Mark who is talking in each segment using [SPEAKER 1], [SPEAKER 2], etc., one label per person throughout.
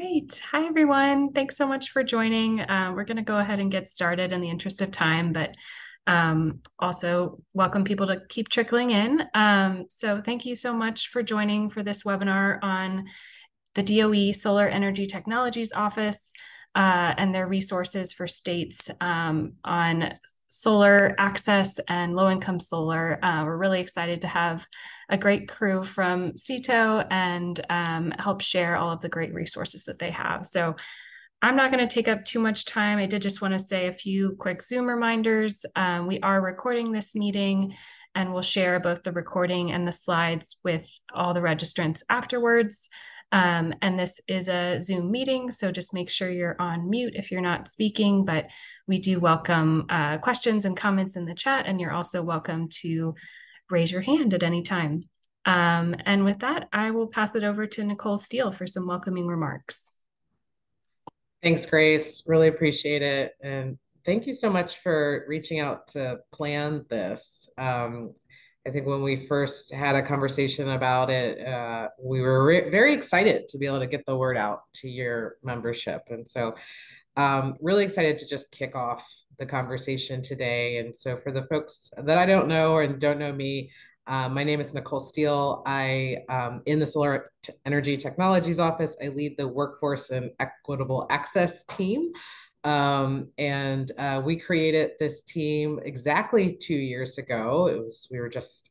[SPEAKER 1] Great. Hi, everyone. Thanks so much for joining. We're going to go ahead and get started in the interest of time, but also welcome people to keep trickling in. So thank you so much for joining for this webinar on the DOE Solar Energy Technologies Office and their resources for states on solar access and low-income solar. We're really excited to have a great crew from CETO and help share all of the great resources that they have. So I'm not going to take up too much time. I did just want to say a few quick Zoom reminders. We are recording this meeting and we'll share both the recording and the slides with all the registrants afterwards. And this is a Zoom meeting, so just make sure you're on mute if you're not speaking, but we do welcome questions and comments in the chat, and you're also welcome to raise your hand at any time. And with that, I will pass it over to Nicole Steele for some welcoming remarks.
[SPEAKER 2] Thanks, Grace. Really appreciate it. And thank you so much for reaching out to plan this. I think when we first had a conversation about it, we were very excited to be able to get the word out to your membership. And so really excited to just kick off the conversation today. And so for the folks that I don't know or don't know me, my name is Nicole Steele. In the Solar Energy Technologies Office, I lead the Workforce and Equitable Access team. We created this team exactly 2 years ago. We were just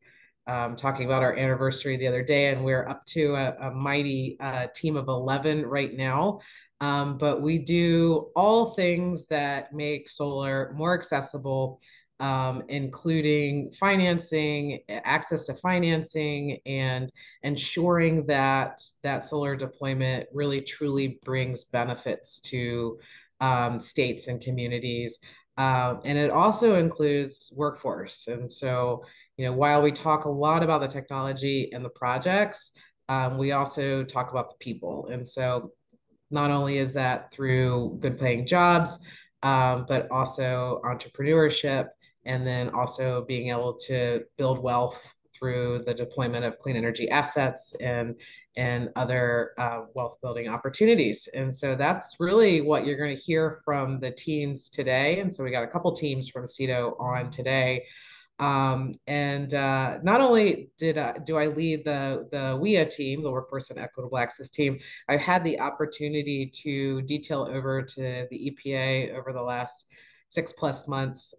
[SPEAKER 2] talking about our anniversary the other day, and we're up to a mighty team of 11 right now. But we do all things that make solar more accessible, including financing, access to financing, and ensuring that solar deployment really truly brings benefits to states and communities. And it also includes workforce. And so, while we talk a lot about the technology and the projects, we also talk about the people. And so not only is that through good paying jobs, but also entrepreneurship, and then also being able to build wealth through the deployment of clean energy assets and other wealth building opportunities. And so that's really what you're going to hear from the teams today. And so we got a couple teams from CETO on today. Not only do I lead the WEA team, the Workforce and Equitable Access team, I've had the opportunity to detail over to the EPA over the last 6+ months,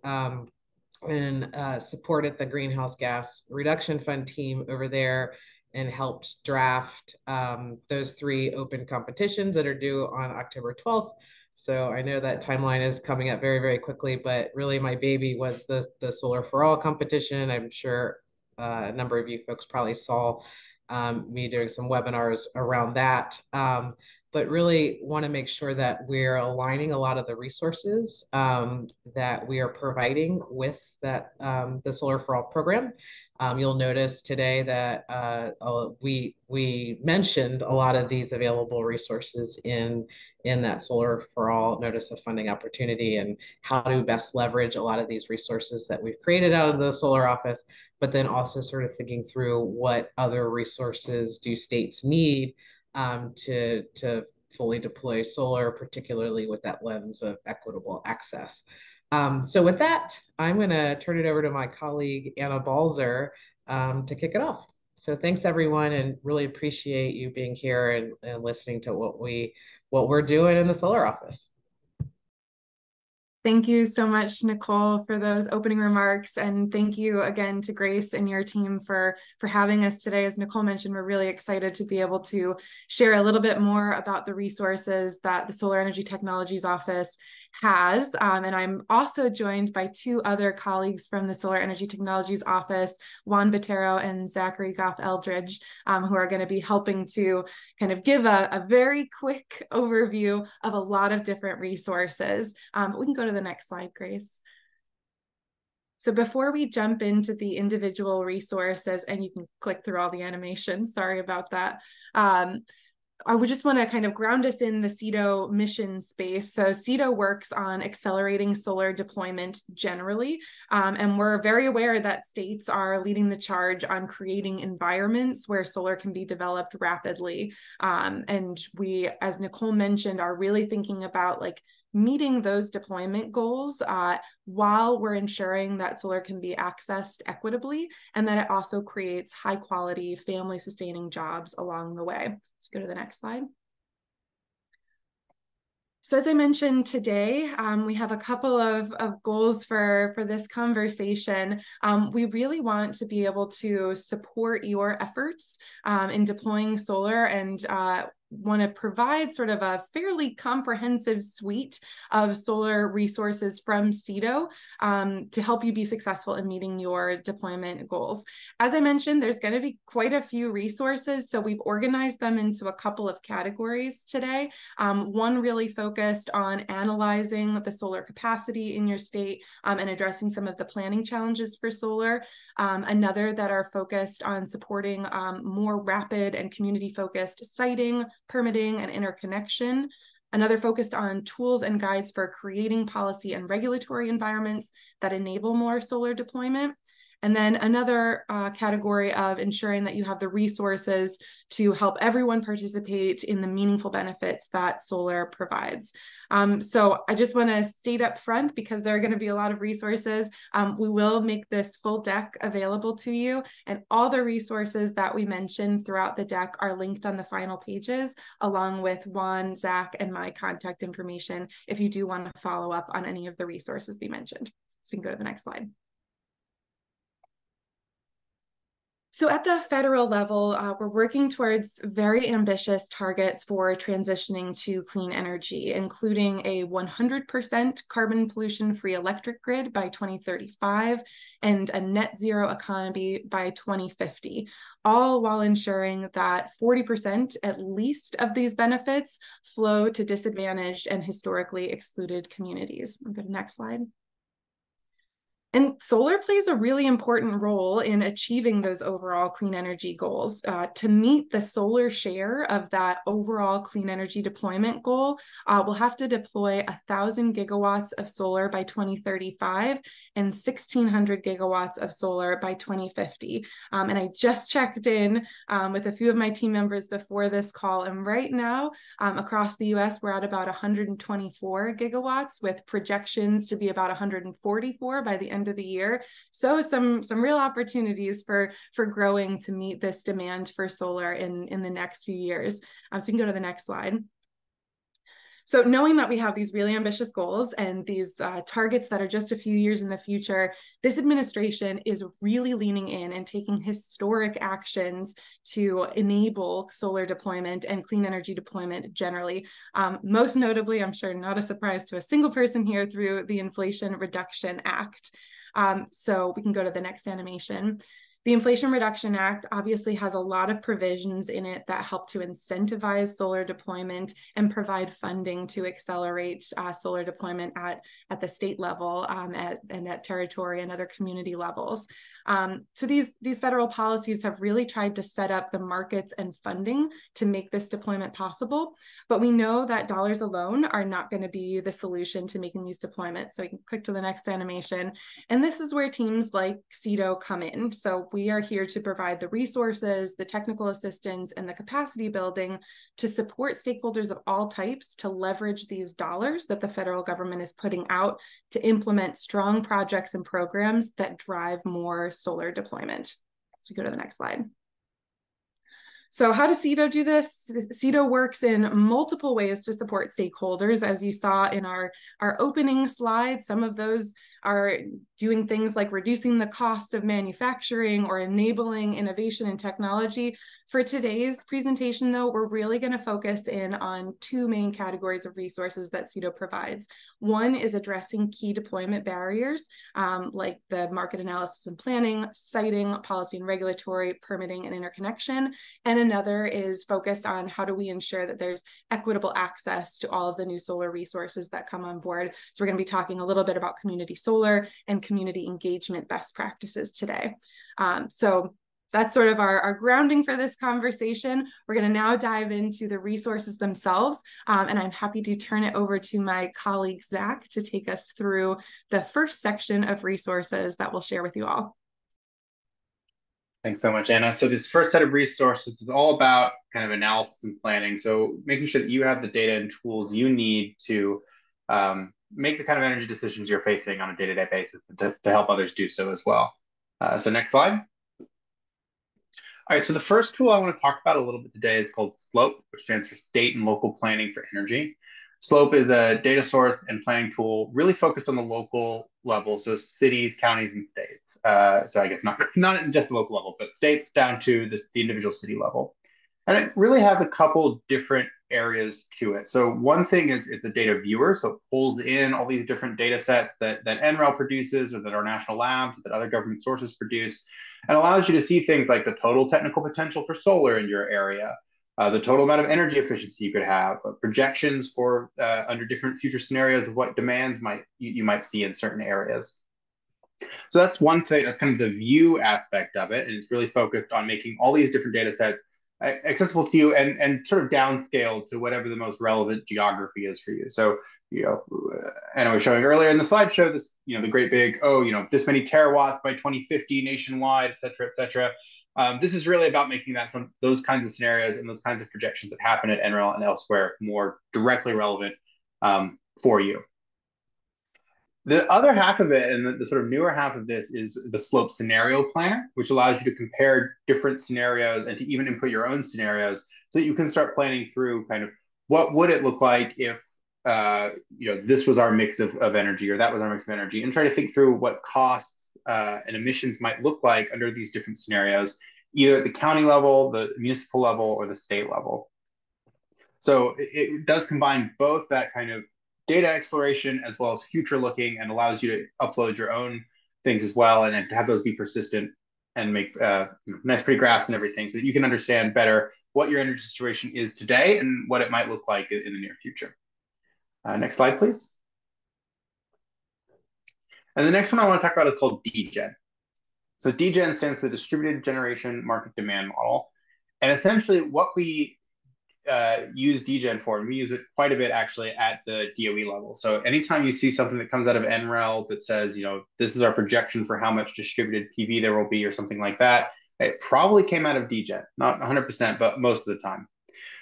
[SPEAKER 2] and supported the Greenhouse Gas Reduction Fund team over there and helped draft those 3 open competitions that are due on October 12th. So I know that timeline is coming up very, very quickly, but really my baby was the Solar for All competition. I'm sure a number of you folks probably saw me doing some webinars around that. But really want to make sure that we're aligning a lot of the resources that we are providing with the Solar for All program. You'll notice today that we mentioned a lot of these available resources in that Solar for All notice of funding opportunity, and how to best leverage a lot of these resources that we've created out of the solar office, but then also sort of thinking through what other resources do states need to fully deploy solar, particularly with that lens of equitable access. So with that, I'm going to turn it over to my colleague, Anna Balzer, to kick it off. So thanks, everyone, and really appreciate you being here and listening to what we're doing in the solar office.
[SPEAKER 3] Thank you so much, Nicole, for those opening remarks. And thank you again to Grace and your team for having us today. As Nicole mentioned, we're really excited to be able to share a little bit more about the resources that the Solar Energy Technologies Office has. And I'm also joined by 2 other colleagues from the Solar Energy Technologies Office, Juan Botero and Zachary Goff-Eldridge, who are going to be helping to kind of give a very quick overview of a lot of different resources. But we can go to the next slide, Grace. So before we jump into the individual resources, and you can click through all the animations, sorry about that. I would just want to kind of ground us in the CEDO mission space. So CEDO works on accelerating solar deployment generally, and we're very aware that states are leading the charge on creating environments where solar can be developed rapidly. And we, as Nicole mentioned, are really thinking about like meeting those deployment goals while we're ensuring that solar can be accessed equitably and that it also creates high quality family sustaining jobs along the way. Let's go to the next slide. So as I mentioned today, we have a couple of goals for this conversation. We really want to be able to support your efforts in deploying solar and want to provide sort of a fairly comprehensive suite of solar resources from CEDO to help you be successful in meeting your deployment goals. As I mentioned, there's going to be quite a few resources, so we've organized them into a couple of categories today. One really focused on analyzing the solar capacity in your state and addressing some of the planning challenges for solar. Another that are focused on supporting more rapid and community-focused siting, permitting, and interconnection. Another focused on tools and guides for creating policy and regulatory environments that enable more solar deployment. And then another category of ensuring that you have the resources to help everyone participate in the meaningful benefits that solar provides. So I just want to state up front, because there are going to be a lot of resources, we will make this full deck available to you, and all the resources that we mentioned throughout the deck are linked on the final pages, along with Juan, Zach, and my contact information if you do want to follow up on any of the resources we mentioned. So we can go to the next slide. So at the federal level, we're working towards very ambitious targets for transitioning to clean energy, including a 100% carbon pollution-free electric grid by 2035 and a net zero economy by 2050, all while ensuring that 40% at least of these benefits flow to disadvantaged and historically excluded communities. We'll go to the next slide. And solar plays a really important role in achieving those overall clean energy goals. To meet the solar share of that overall clean energy deployment goal, we'll have to deploy 1,000 gigawatts of solar by 2035 and 1,600 gigawatts of solar by 2050. And I just checked in with a few of my team members before this call, and right now across the US, we're at about 124 gigawatts with projections to be about 144 by the end of the year. So some real opportunities for growing to meet this demand for solar in the next few years. So you can go to the next slide. So knowing that we have these really ambitious goals and these targets that are just a few years in the future, this administration is really leaning in and taking historic actions to enable solar deployment and clean energy deployment generally. Most notably, I'm sure not a surprise to a single person here, through the Inflation Reduction Act. So we can go to the next animation. The Inflation Reduction Act obviously has a lot of provisions in it that help to incentivize solar deployment and provide funding to accelerate solar deployment at the state level and at territory and other community levels. So these federal policies have really tried to set up the markets and funding to make this deployment possible, but we know that dollars alone are not going to be the solution to making these deployments. So we can click to the next animation. And this is where teams like CEDO come in. So we are here to provide the resources, the technical assistance, and the capacity building to support stakeholders of all types to leverage these dollars that the federal government is putting out to implement strong projects and programs that drive more solar deployment. So go to the next slide. So how does CEDO do this? CEDO works in multiple ways to support stakeholders. As you saw in our opening slide, some of those are doing things like reducing the cost of manufacturing or enabling innovation and technology. For today's presentation, though, we're really going to focus in on two main categories of resources that CEDO provides. One is addressing key deployment barriers, like the market analysis and planning, siting, policy and regulatory, permitting, and interconnection. And another is focused on how do we ensure that there's equitable access to all of the new solar resources that come on board. So we're going to be talking a little bit about community solar and community engagement best practices today. So that's sort of our grounding for this conversation. We're going to now dive into the resources themselves. And I'm happy to turn it over to my colleague, Zach, to take us through the first section of resources that we'll share with you all.
[SPEAKER 4] Thanks so much, Anna. So this first set of resources is all about kind of analysis and planning. So making sure that you have the data and tools you need to make the kind of energy decisions you're facing on a day-to-day basis to help others do so as well. So next slide. All right, so the first tool I want to talk about a little bit today is called SLOPE, which stands for State and Local Planning for Energy. SLOPE is a data source and planning tool really focused on the local level, so cities, counties, and states. So I guess not just the local level, but states down to the individual city level. And it really has a couple different areas to it. So one thing is the data viewer. So it pulls in all these different data sets that NREL produces or that our national labs, that other government sources produce, and allows you to see things like the total technical potential for solar in your area, the total amount of energy efficiency you could have, projections for under different future scenarios of what demands you might see in certain areas. So that's one thing, that's kind of the view aspect of it. And it's really focused on making all these different data sets accessible to you and sort of downscale to whatever the most relevant geography is for you. So, and I was showing earlier in the slideshow this, the great big, this many terawatts by 2050 nationwide, et cetera, et cetera. This is really about making those kinds of scenarios and those kinds of projections that happen at NREL and elsewhere more directly relevant for you. The other half of it, and the sort of newer half of this, is the SLOPE Scenario Planner, which allows you to compare different scenarios and to even input your own scenarios so that you can start planning through kind of what would it look like if this was our mix of energy or that was our mix of energy, and try to think through what costs and emissions might look like under these different scenarios, either at the county level, the municipal level, or the state level. So it does combine both that kind of data exploration as well as future looking, and allows you to upload your own things as well, and to have those be persistent and make nice pretty graphs and everything so that you can understand better what your energy situation is today and what it might look like in the near future. Next slide, please. And the next one I want to talk about is called DGen. So DGen stands for the Distributed Generation Market Demand Model. And essentially what we use DGen for, and we use it quite a bit actually at the DOE level. So anytime you see something that comes out of NREL that says, this is our projection for how much distributed PV there will be or something like that, it probably came out of DGen, not 100%, but most of the time.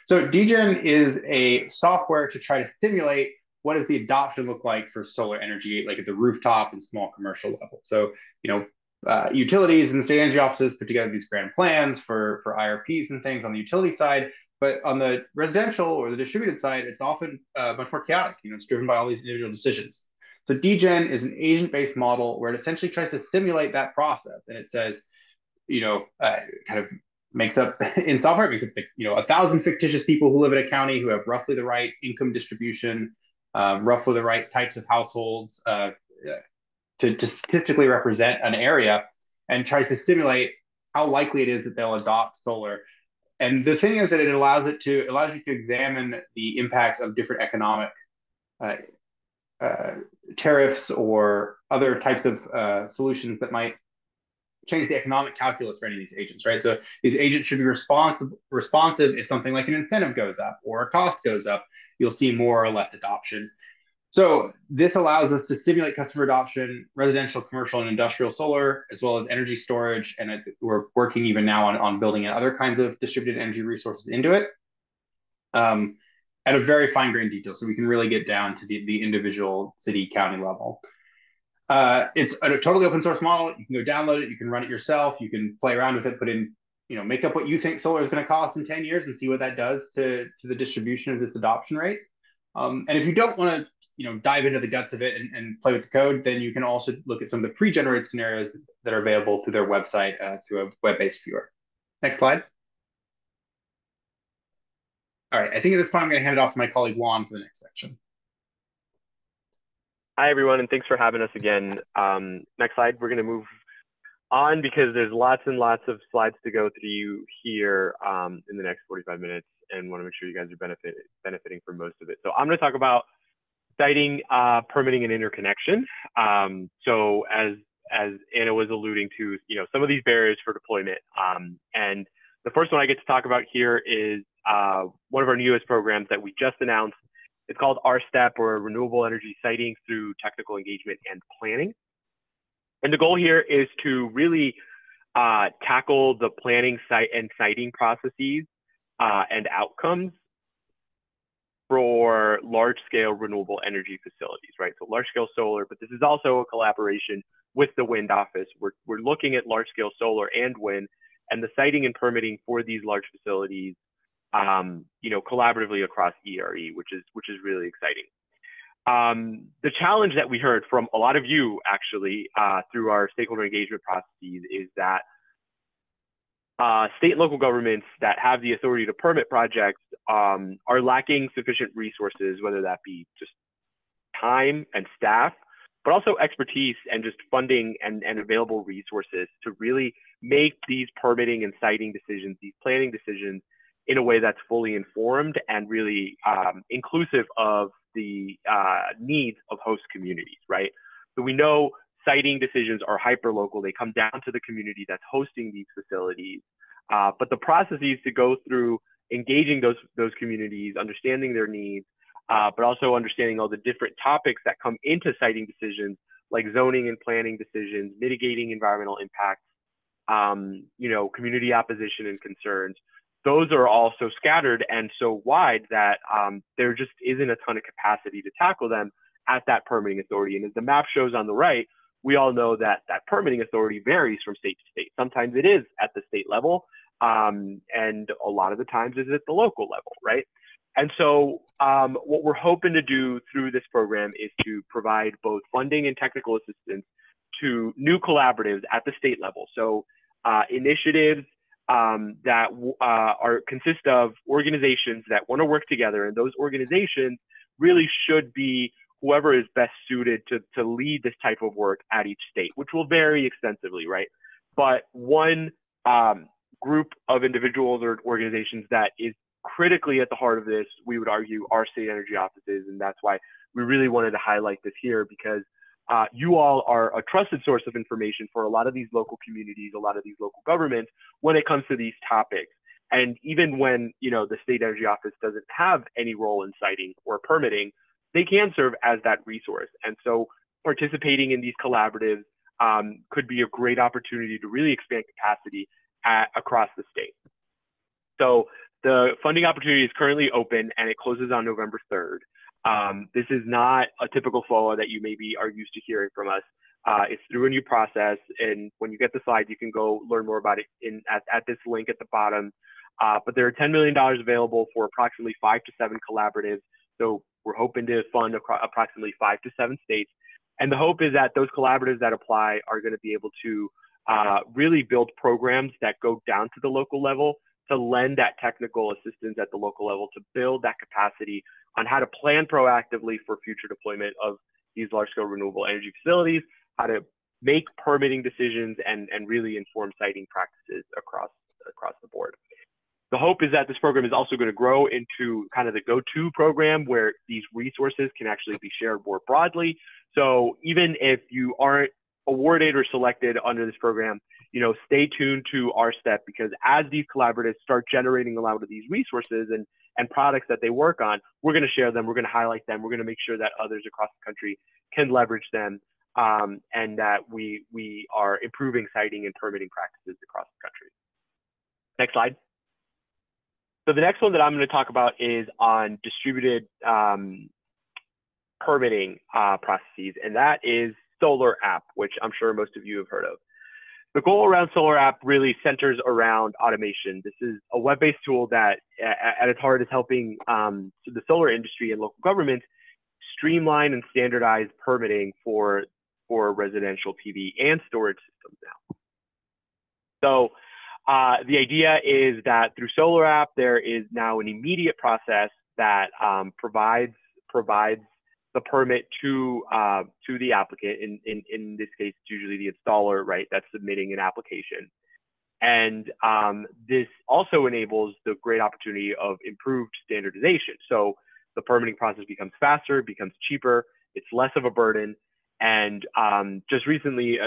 [SPEAKER 4] So DGen is a software to try to simulate what does the adoption look like for solar energy, like at the rooftop and small commercial level. So, utilities and state energy offices put together these grand plans for IRPs and things on the utility side. But on the residential or the distributed side, it's often much more chaotic. It's driven by all these individual decisions. So DGen is an agent-based model where it essentially tries to simulate that process. And it says, kind of makes up, in software, it makes up, 1,000 fictitious people who live in a county who have roughly the right income distribution, roughly the right types of households to statistically represent an area, and tries to simulate how likely it is that they'll adopt solar. And the thing is that it allows you to examine the impacts of different economic tariffs or other types of solutions that might change the economic calculus for any of these agents, right? So these agents should be responsive if something like an incentive goes up or a cost goes up, you'll see more or less adoption. So this allows us to stimulate customer adoption, residential, commercial, and industrial solar, as well as energy storage. And we're working even now on building in other kinds of distributed energy resources into it at a very fine-grained detail. So we can really get down to the individual city, county level. It's a totally open source model. You can go download it. You can run it yourself. You can play around with it, put in, make up what you think solar is going to cost in 10 years and see what that does to the distribution of this adoption rate. And if you don't want to, dive into the guts of it and play with the code, then you can also look at some of the pre-generated scenarios that are available through their website through a web-based viewer. Next slide. All right, I think at this point, I'm going to hand it off to my colleague Juan for the next section.
[SPEAKER 5] Hi, everyone, and thanks for having us again. Next slide, we're going to move on because there's lots and lots of slides to go through here in the next 45 minutes, and want to make sure you guys are benefiting from most of it. So I'm going to talk about siting, permitting, and interconnection. So as as Anna was alluding to, some of these barriers for deployment. And the first one I get to talk about here is one of our newest programs that we just announced. It's called RSTEP, or Renewable Energy Siting Through Technical Engagement and Planning. And the goal here is to really tackle the planning, site, and siting processes and outcomes for large-scale renewable energy facilities, right? So large-scale solar, but this is also a collaboration with the wind office. We're looking at large-scale solar and wind, and the siting and permitting for these large facilities, collaboratively across ERE, which is really exciting. The challenge that we heard from a lot of you actually through our stakeholder engagement processes is that state and local governments that have the authority to permit projects are lacking sufficient resources, whether that be just time and staff, but also expertise and just funding and available resources to really make these permitting and siting decisions, these planning decisions, in a way that's fully informed and really inclusive of the needs of host communities, right? So we know siting decisions are hyper-local. They come down to the community that's hosting these facilities. But the processes to go through engaging those communities, understanding their needs, but also understanding all the different topics that come into siting decisions, like zoning and planning decisions, mitigating environmental impacts, community opposition and concerns. Those are all so scattered and so wide that there just isn't a ton of capacity to tackle them at that permitting authority. And as the map shows on the right, we all know that that permitting authority varies from state to state. Sometimes it is at the state level, and a lot of the times it's at the local level, right? And so what we're hoping to do through this program is to provide both funding and technical assistance to new collaboratives at the state level. So initiatives that consist of organizations that want to work together, and those organizations really should be whoever is best suited to lead this type of work at each state, which will vary extensively, right? But one group of individuals or organizations that is critically at the heart of this, we would argue, are state energy offices, and that's why we really wanted to highlight this here, because you all are a trusted source of information for a lot of these local communities, a lot of these local governments when it comes to these topics. And even when the state energy office doesn't have any role in siting or permitting, they can serve as that resource. And so participating in these collaboratives could be a great opportunity to really expand capacity across the state. So the funding opportunity is currently open and it closes on November 3rd. This is not a typical flow that you maybe are used to hearing from us. It's through a new process, and when you get the slide, you can go learn more about it at this link at the bottom. But there are $10 million available for approximately 5 to 7 collaboratives. So we're hoping to fund approximately 5 to 7 states. And the hope is that those collaboratives that apply are going to be able to really build programs that go down to the local level, to lend that technical assistance at the local level, to build that capacity on how to plan proactively for future deployment of these large-scale renewable energy facilities, how to make permitting decisions, and really inform siting practices across the board. The hope is that this program is also going to grow into kind of the go-to program where these resources can actually be shared more broadly. So even if you aren't awarded or selected under this program, stay tuned to RSTEP, because as these collaboratives start generating a lot of these resources and products that they work on, we're going to share them, we're going to highlight them, we're going to make sure that others across the country can leverage them, and that we are improving siting and permitting practices across the country. Next slide. So the next one that I'm going to talk about is on distributed permitting processes, and that is Solar App, which I'm sure most of you have heard of. The goal around Solar App really centers around automation. This is a web-based tool that at its heart is helping the solar industry and local governments streamline and standardize permitting for residential PV and storage systems now. So the idea is that through Solar App, there is now an immediate process that provides the permit to the applicant. In this case, it's usually the installer, right, that's submitting an application. And this also enables the great opportunity of improved standardization. So the permitting process becomes faster, becomes cheaper, it's less of a burden, And just recently,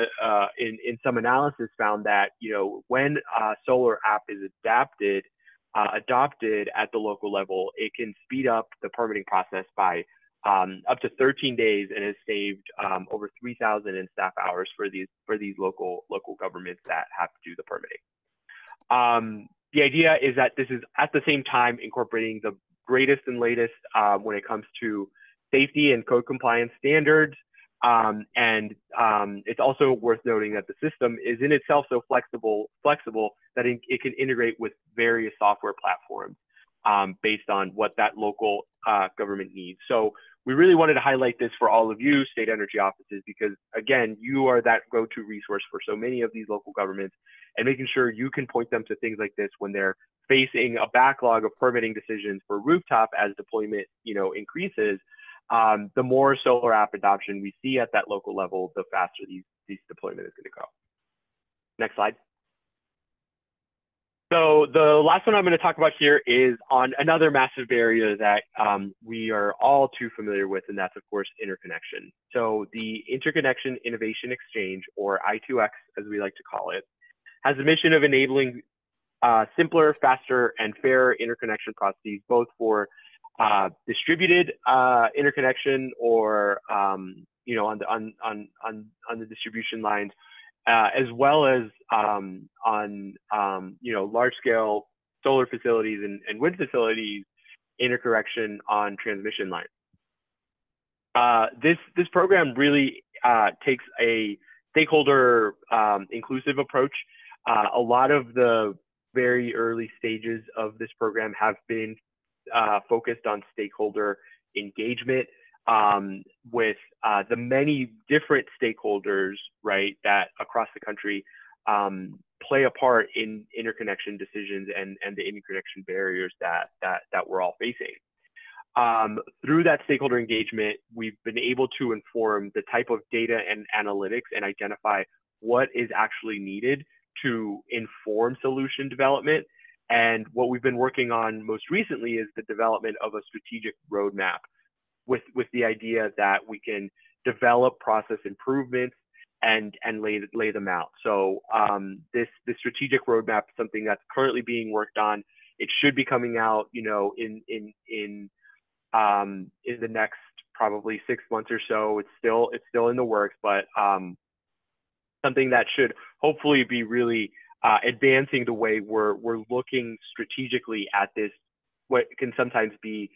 [SPEAKER 5] in some analysis, found that when a solar app is adopted at the local level, it can speed up the permitting process by up to 13 days, and has saved over 3,000 in staff hours for these local governments that have to do the permitting. The idea is that this is at the same time incorporating the greatest and latest when it comes to safety and code compliance standards. And it's also worth noting that the system is in itself so flexible that it can integrate with various software platforms based on what that local government needs. So we really wanted to highlight this for all of you state energy offices, because again, you are that go-to resource for so many of these local governments, and making sure you can point them to things like this when they're facing a backlog of permitting decisions for rooftop as deployment increases. The more solar app adoption we see at that local level, the faster these deployment is going to go. Next slide. So the last one I'm going to talk about here is on another massive barrier that we are all too familiar with, and that's, of course, interconnection. So the Interconnection Innovation Exchange, or I2X as we like to call it, has the mission of enabling simpler, faster, and fairer interconnection processes, both for distributed interconnection, or on the distribution lines, as well as on large scale solar facilities and wind facilities interconnection on transmission lines. This program really takes a stakeholder inclusive approach. A lot of the very early stages of this program have been focused on stakeholder engagement with the many different stakeholders, right, that across the country play a part in interconnection decisions and the interconnection barriers that we're all facing. Through that stakeholder engagement, we've been able to inform the type of data and analytics and identify what is actually needed to inform solution development. And what we've been working on most recently is the development of a strategic roadmap with the idea that we can develop process improvements and lay them out. So this strategic roadmap is something that's currently being worked on. It should be coming out, in the next probably 6 months or so. It's still in the works, but something that should hopefully be really advancing the way we're looking strategically at this, what can sometimes be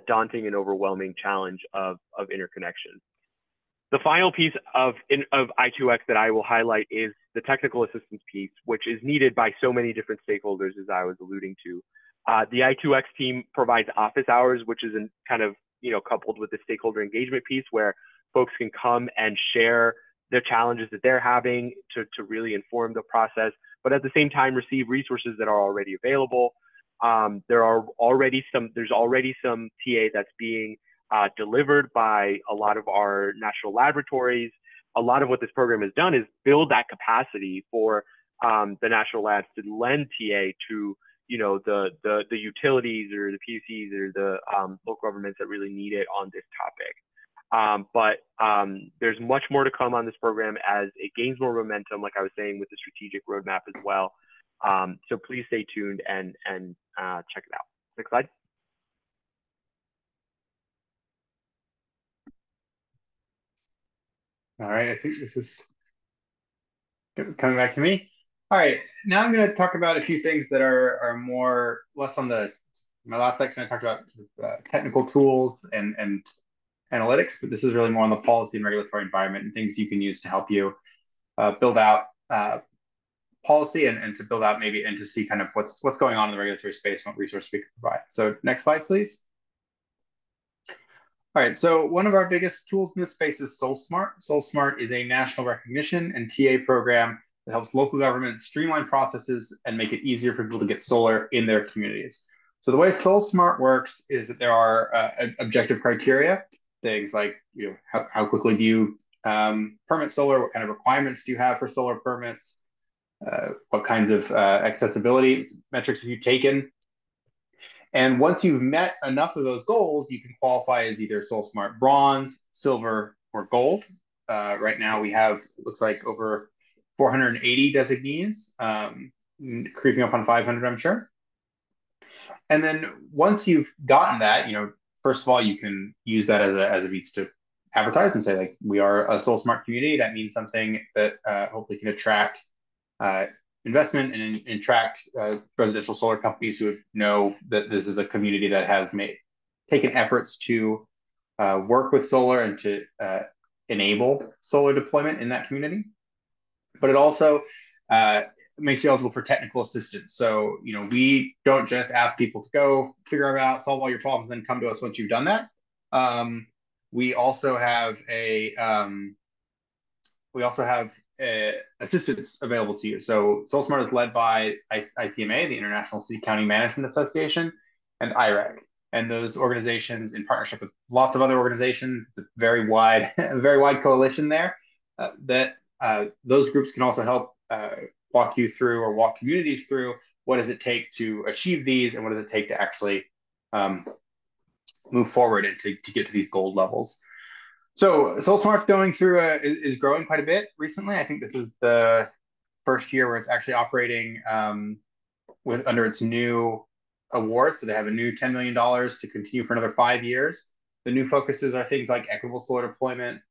[SPEAKER 5] daunting and overwhelming challenge of interconnection. The final piece of I2X that I will highlight is the technical assistance piece, which is needed by so many different stakeholders, as I was alluding to. The I2X team provides office hours, which is kind of coupled with the stakeholder engagement piece, where folks can come and share their challenges that they're having to really inform the process, but at the same time receive resources that are already available. There's already some TA that's being delivered by a lot of our national laboratories. A lot of what this program has done is build that capacity for the national labs to lend TA to the utilities or the PUCs or the local governments that really need it on this topic. But there's much more to come on this program as it gains more momentum, like I was saying, with the strategic roadmap as well. So please stay tuned and check it out. Next slide.
[SPEAKER 4] All right, I think this is coming back to me. All right, now I'm going to talk about a few things that are less on my last section. I talked about technical tools and analytics, but this is really more on the policy and regulatory environment and things you can use to help you build out policy and to build out maybe and to see kind of what's going on in the regulatory space, what resources we can provide. So next slide, please. All right, so one of our biggest tools in this space is SolSmart. SolSmart is a national recognition and TA program that helps local governments streamline processes and make it easier for people to get solar in their communities. So the way SolSmart works is that there are objective criteria, things like how quickly do you permit solar, what kind of requirements do you have for solar permits, what kinds of accessibility metrics have you taken. And once you've met enough of those goals, you can qualify as either SolSmart Bronze, Silver, or Gold. right now we have, it looks like over 480 designees, creeping up on 500, I'm sure. And then once you've gotten that, first of all, you can use that as a means to advertise and say, like, we are a Soul Smart community. That means something that hopefully can attract investment and attract residential solar companies who know that this is a community that has taken efforts to work with solar and to enable solar deployment in that community. But it also makes you eligible for technical assistance. So, we don't just ask people to go figure out, solve all your problems, then come to us once you've done that. We also have assistance available to you. So SoulSmart is led by ICMA, the International City County Management Association, and IREC. And those organizations, in partnership with lots of other organizations, it's a very wide coalition there, that those groups can also help walk you through, or walk communities through, what does it take to achieve these, and what does it take to actually move forward and to get to these gold levels. So SoulSmart's going through is growing quite a bit recently. I think this is the first year where it's actually operating under its new award. So they have a new $10 million to continue for another 5 years. The new focuses are things like equitable solar deployment,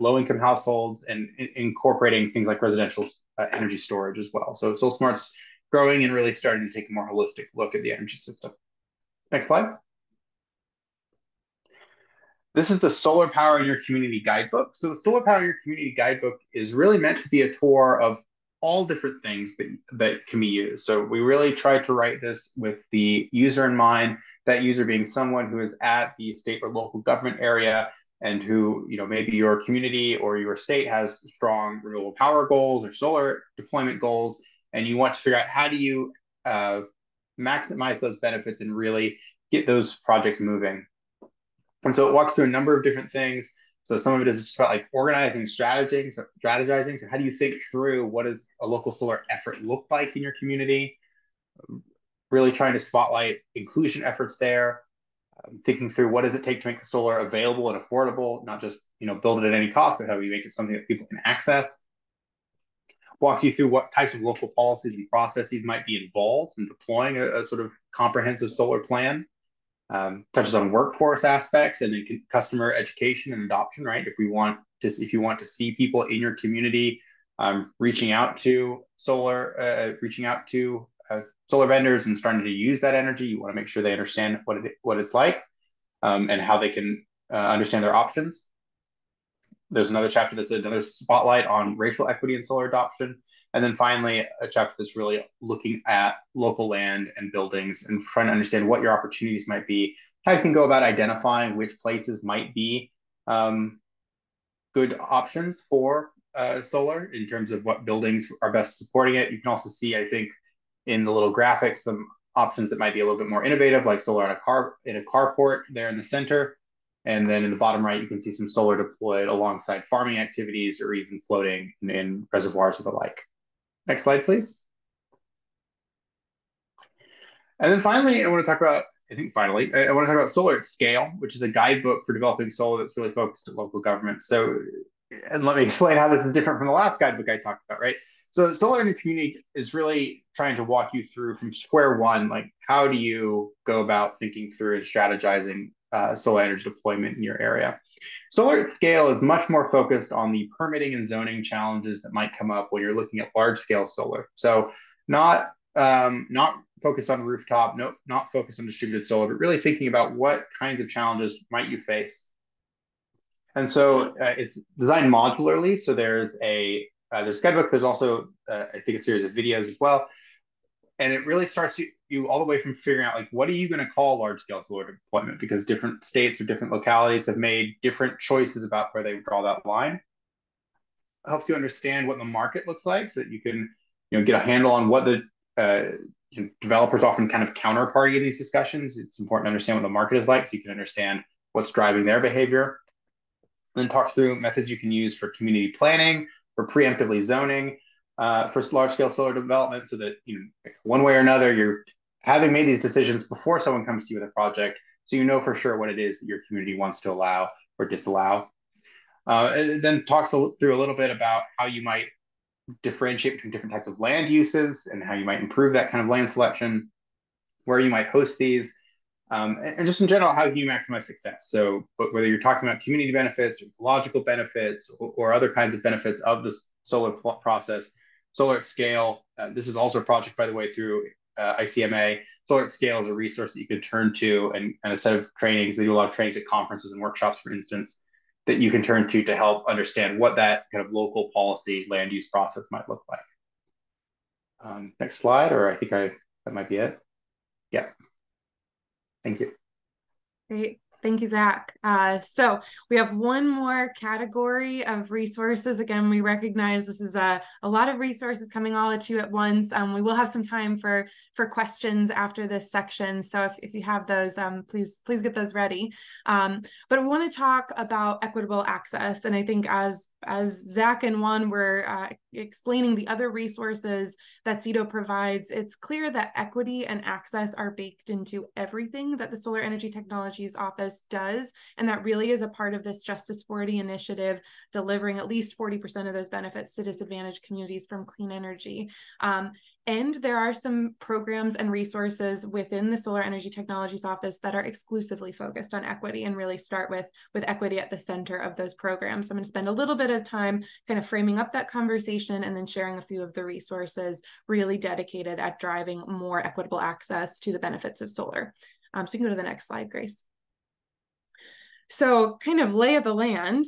[SPEAKER 4] low-income households, and incorporating things like residential energy storage as well. So SoulSmart's growing and really starting to take a more holistic look at the energy system. Next slide. This is the Solar Power in Your Community Guidebook. So the Solar Power in Your Community Guidebook is really meant to be a tour of all different things that can be used. So we really try to write this with the user in mind, that user being someone who is at the state or local government area, and who, maybe your community or your state has strong renewable power goals or solar deployment goals, and you want to figure out how do you maximize those benefits and really get those projects moving. And so it walks through a number of different things. So some of it is just about like organizing, strategizing. So how do you think through what does a local solar effort look like in your community? Really trying to spotlight inclusion efforts there. Thinking through what does it take to make the solar available and affordable, not just build it at any cost, but how do you make it something that people can access? Walk you through what types of local policies and processes might be involved in deploying a sort of comprehensive solar plan. Touches on workforce aspects and then customer education and adoption, right? If you want to see people in your community reaching out to solar vendors and starting to use that energy, you want to make sure they understand what it's like and how they can understand their options. There's another chapter that's another spotlight on racial equity in solar adoption. And then finally, a chapter that's really looking at local land and buildings and trying to understand what your opportunities might be, how you can go about identifying which places might be good options for solar in terms of what buildings are best supporting it. You can also see, I think, in the little graphic, some options that might be a little bit more innovative, like solar in a carport there in the center. And then in the bottom right, you can see some solar deployed alongside farming activities or even floating in reservoirs or the like. Next slide, please. And then finally, I want to talk about Solar at Scale, which is a guidebook for developing solar that's really focused at local government. So, and let me explain how this is different from the last guidebook I talked about, right? So Solar in Your Community is really trying to walk you through from square one, like how do you go about thinking through and strategizing solar energy deployment in your area. Solar at Scale is much more focused on the permitting and zoning challenges that might come up when you're looking at large scale solar. So not focused on rooftop, not focused on distributed solar, but really thinking about what kinds of challenges might you face. And so it's designed modularly. So there's a guidebook. There's also I think a series of videos as well. And it really starts you all the way from figuring out, like, what are you going to call large scale solar deployment? Because different states or different localities have made different choices about where they draw that line. It helps you understand what the market looks like so that you can get a handle on what the developers often kind of counterparty in these discussions. It's important to understand what the market is like so you can understand what's driving their behavior. Then talks through methods you can use for community planning, for preemptively zoning, for large-scale solar development, so that one way or another you're having made these decisions before someone comes to you with a project, so you know for sure what it is that your community wants to allow or disallow. It then talks through a little bit about how you might differentiate between different types of land uses and how you might improve that kind of land selection, where you might host these, and just in general, how can you maximize success? So whether you're talking about community benefits, or ecological benefits, or other kinds of benefits of the solar process, solar at scale. This is also a project, by the way, through ICMA. Solar at scale is a resource that you could turn to, and a set of trainings. They do a lot of trainings at conferences and workshops, for instance, that you can turn to help understand what that kind of local policy land use process might look like. Next slide, or I think that might be it. Yeah. Thank you.
[SPEAKER 3] Great. Thank you, Zach. So we have one more category of resources. Again, we recognize this is a lot of resources coming all at you at once. We will have some time for questions after this section. So if you have those, please get those ready. But we want to talk about equitable access. And I think as Zach and Juan were explaining the other resources that CEDO provides, it's clear that equity and access are baked into everything that the Solar Energy Technologies Office does, and that really is a part of this Justice 40 initiative, delivering at least 40% of those benefits to disadvantaged communities from clean energy. And there are some programs and resources within the Solar Energy Technologies Office that are exclusively focused on equity and really start with equity at the center of those programs. So I'm going to spend a little bit of time kind of framing up that conversation and then sharing a few of the resources really dedicated at driving more equitable access to the benefits of solar. So you can go to the next slide, Grace. So kind of lay of the land.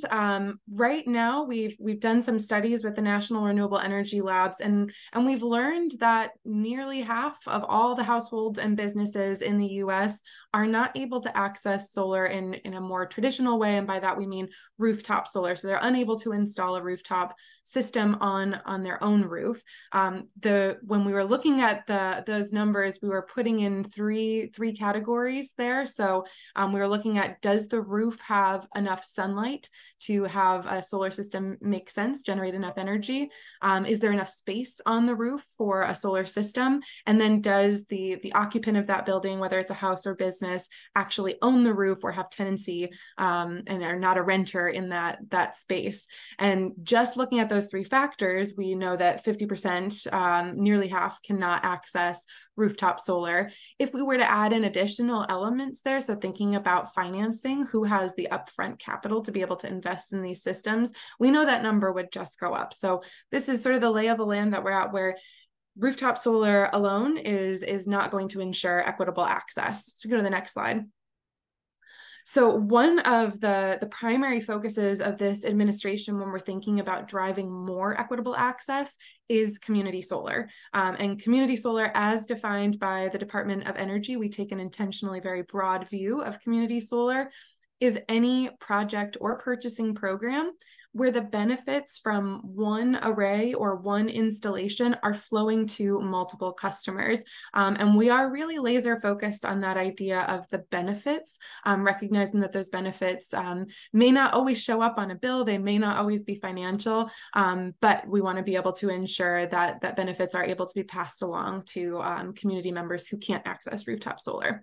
[SPEAKER 3] Right now, we've done some studies with the National Renewable Energy Labs, and we've learned that nearly half of all the households and businesses in the US are not able to access solar in a more traditional way. And by that, we mean rooftop solar. So they're unable to install a rooftop system on their own roof. When we were looking at those numbers, we were putting in three categories there. So we were looking at, does the roof have enough sunlight to have a solar system make sense, generate enough energy? Is there enough space on the roof for a solar system? And then does the occupant of that building, whether it's a house or business, actually own the roof or have tenancy and are not a renter in that space? And just looking at those three factors, we know that 50%, nearly half, cannot access rooftop solar. If we were to add in additional elements there, so thinking about financing, who has the upfront capital to be able to invest in these systems, we know that number would just go up. So this is sort of the lay of the land that we're at, where rooftop solar alone is not going to ensure equitable access. So we go to the next slide. So one of the primary focuses of this administration when we're thinking about driving more equitable access is community solar. And community solar, as defined by the Department of Energy, we take an intentionally very broad view of community solar, is any project or purchasing program where the benefits from one array or one installation are flowing to multiple customers. And we are really laser focused on that idea of the benefits, recognizing that those benefits may not always show up on a bill, they may not always be financial, but we want to be able to ensure that benefits are able to be passed along to community members who can't access rooftop solar.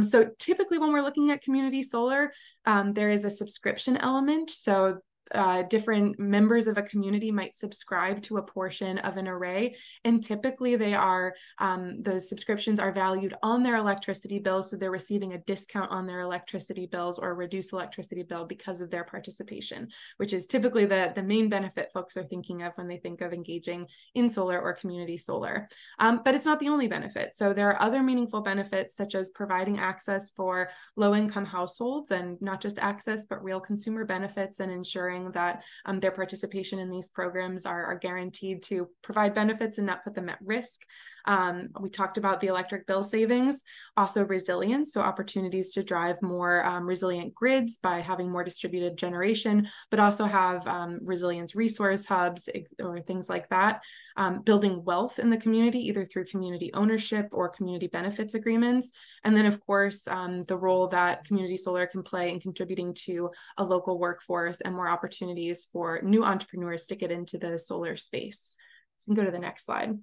[SPEAKER 3] So typically when we're looking at community solar, there is a subscription element. So different members of a community might subscribe to a portion of an array, and typically they are those subscriptions are valued on their electricity bills, so they're receiving a discount on their electricity bills or a reduced electricity bill because of their participation, which is typically the main benefit folks are thinking of when they think of engaging in solar or community solar. But it's not the only benefit. So there are other meaningful benefits, such as providing access for low-income households, and not just access, but real consumer benefits, and ensuring that their participation in these programs are guaranteed to provide benefits and not put them at risk. We talked about the electric bill savings, also resilience, so opportunities to drive more resilient grids by having more distributed generation, but also have resilience resource hubs or things like that. Building wealth in the community, either through community ownership or community benefits agreements. And then, of course, the role that community solar can play in contributing to a local workforce and more opportunities for new entrepreneurs to get into the solar space. So we can go to the next slide.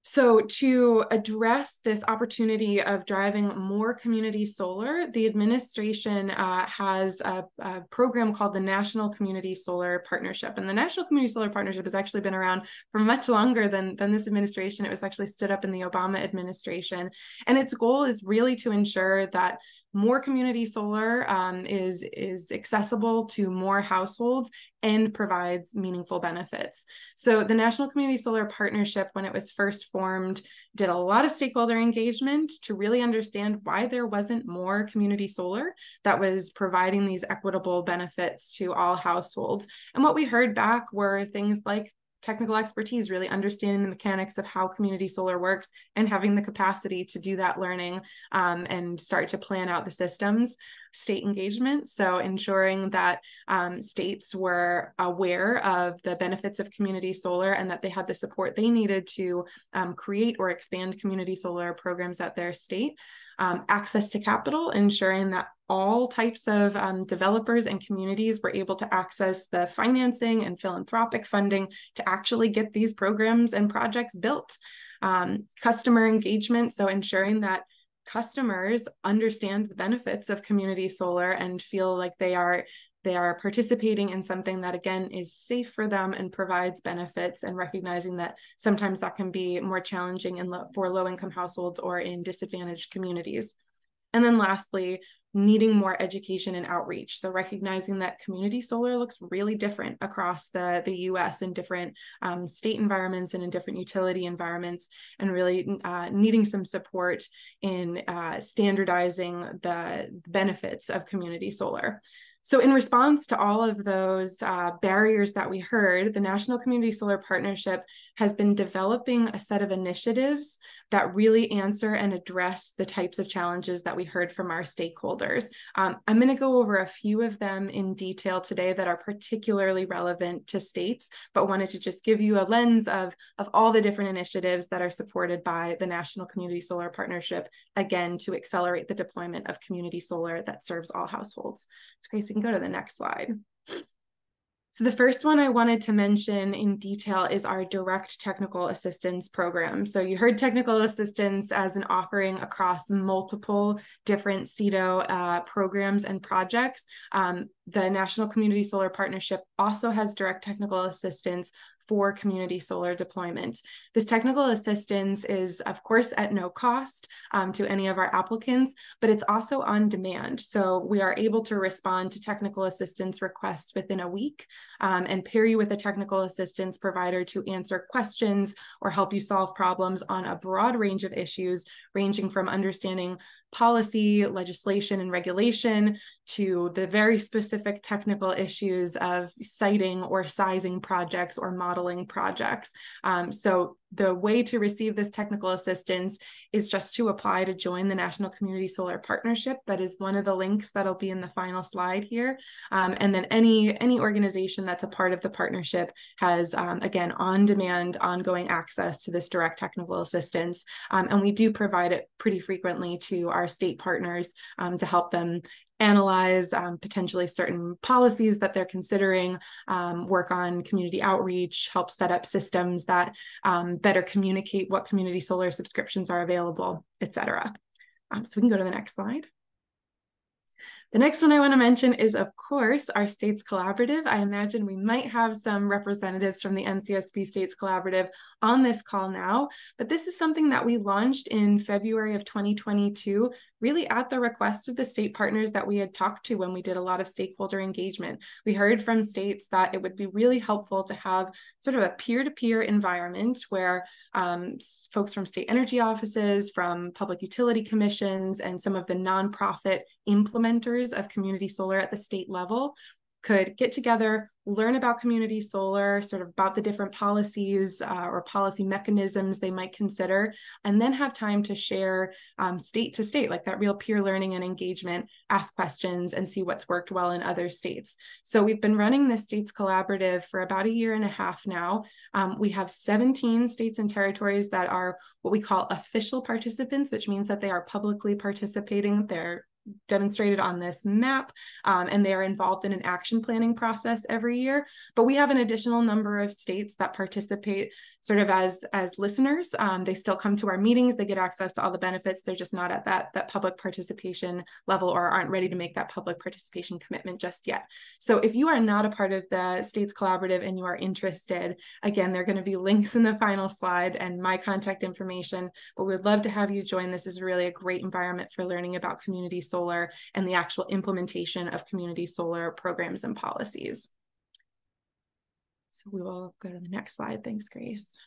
[SPEAKER 3] So to address this opportunity of driving more community solar, the administration has a program called the National Community Solar Partnership. And the National Community Solar Partnership has actually been around for much longer than this administration. It was actually stood up in the Obama administration. And its goal is really to ensure that more community solar is accessible to more households and provides meaningful benefits. So the National Community Solar Partnership, when it was first formed, did a lot of stakeholder engagement to really understand why there wasn't more community solar that was providing these equitable benefits to all households. And what we heard back were things like technical expertise, really understanding the mechanics of how community solar works and having the capacity to do that learning and start to plan out the systems. State engagement, so ensuring that states were aware of the benefits of community solar and that they had the support they needed to create or expand community solar programs at their state. Access to capital, ensuring that all types of developers and communities were able to access the financing and philanthropic funding to actually get these programs and projects built. Customer engagement, so ensuring that customers understand the benefits of community solar and feel like they are participating in something that, again, is safe for them and provides benefits, and recognizing that sometimes that can be more challenging for low-income households or in disadvantaged communities. And then lastly, needing more education and outreach. So recognizing that community solar looks really different across the US in different state environments and in different utility environments, and really needing some support in standardizing the benefits of community solar. So in response to all of those barriers that we heard, the National Community Solar Partnership has been developing a set of initiatives that really answer and address the types of challenges that we heard from our stakeholders. I'm going to go over a few of them in detail today that are particularly relevant to states, but wanted to just give you a lens of all the different initiatives that are supported by the National Community Solar Partnership, again, to accelerate the deployment of community solar that serves all households. So Grace, we can go to the next slide. So the first one I wanted to mention in detail is our direct technical assistance program. So you heard technical assistance as an offering across multiple different CEDO programs and projects. The National Community Solar Partnership also has direct technical assistance for community solar deployment. This technical assistance is, of course, at no cost to any of our applicants, but it's also on demand. So we are able to respond to technical assistance requests within a week and pair you with a technical assistance provider to answer questions or help you solve problems on a broad range of issues, ranging from understanding policy, legislation, and regulation to the very specific technical issues of siting or sizing projects or modeling projects. So the way to receive this technical assistance is just to apply to join the National Community Solar Partnership. That is one of the links that'll be in the final slide here. And then any organization that's a part of the partnership has, again, on-demand, ongoing access to this direct technical assistance. And we do provide it pretty frequently to our state partners to help them analyze potentially certain policies that they're considering, work on community outreach, help set up systems that better communicate what community solar subscriptions are available, et cetera. So we can go to the next slide. The next one I want to mention is, of course, our States Collaborative. I imagine we might have some representatives from the NCSP States Collaborative on this call now, but this is something that we launched in February of 2022, really at the request of the state partners that we had talked to when we did a lot of stakeholder engagement. We heard from states that it would be really helpful to have sort of a peer-to-peer environment where folks from state energy offices, from public utility commissions, and some of the nonprofit implementers of community solar at the state level could get together, learn about community solar, sort of about the different policies or policy mechanisms they might consider, and then have time to share state to state, like that real peer learning and engagement, ask questions and see what's worked well in other states. So we've been running this States Collaborative for about 1.5 years now. We have 17 states and territories that are what we call official participants, which means that they are publicly participating. They're demonstrated on this map, and they are involved in an action planning process every year. But we have an additional number of states that participate sort of as listeners. They still come to our meetings, they get access to all the benefits, they're just not at that public participation level or aren't ready to make that public participation commitment just yet. So if you are not a part of the States Collaborative and you are interested, again, there are going to be links in the final slide and my contact information, but we'd love to have you join. This is really a great environment for learning about community solar and the actual implementation of community solar programs and policies. So we will go to the next slide. Thanks, Grace.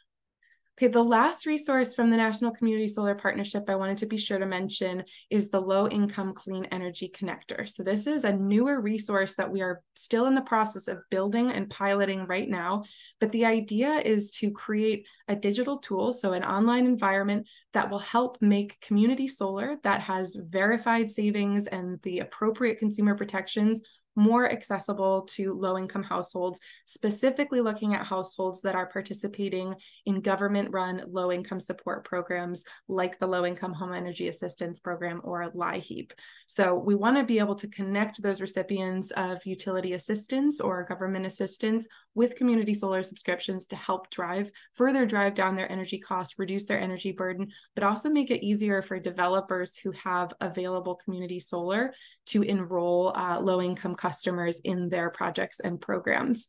[SPEAKER 3] Okay, the last resource from the National Community Solar Partnership I wanted to be sure to mention is the Low Income Clean Energy Connector. So this is a newer resource that we are still in the process of building and piloting right now, but the idea is to create a digital tool, so an online environment that will help make community solar that has verified savings and the appropriate consumer protections more accessible to low-income households, specifically looking at households that are participating in government-run low-income support programs like the Low-Income Home Energy Assistance Program or LIHEAP. So we want to be able to connect those recipients of utility assistance or government assistance with community solar subscriptions to help further drive down their energy costs, reduce their energy burden, but also make it easier for developers who have available community solar to enroll low-income customers in their projects and programs.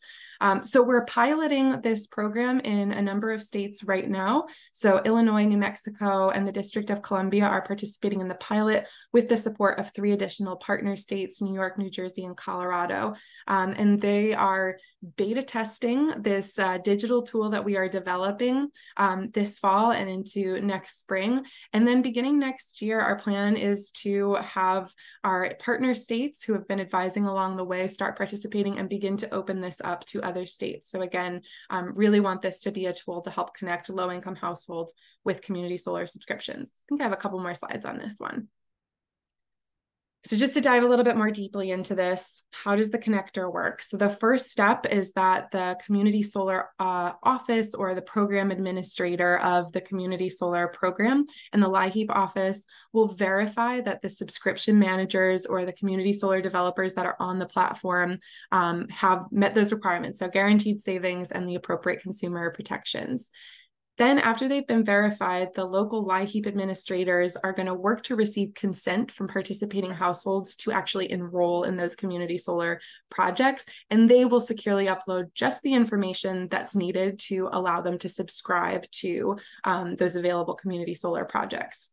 [SPEAKER 3] So we're piloting this program in a number of states right now. So Illinois, New Mexico, and the District of Columbia are participating in the pilot with the support of 3 additional partner states, New York, New Jersey, and Colorado. And they are beta testing this digital tool that we are developing this fall and into next spring. And then beginning next year, our plan is to have our partner states who have been advising along the way start participating and begin to open this up to other states. So again, really want this to be a tool to help connect low-income households with community solar subscriptions. I think I have a couple more slides on this one. So just to dive a little bit more deeply into this, how does the connector work? So the first step is that the community solar office or the program administrator of the community solar program and the LIHEAP office will verify that the subscription managers or the community solar developers that are on the platform have met those requirements, so guaranteed savings and the appropriate consumer protections. Then after they've been verified, the local LIHEAP administrators are going to work to receive consent from participating households to actually enroll in those community solar projects, and they will securely upload just the information that's needed to allow them to subscribe to those available community solar projects.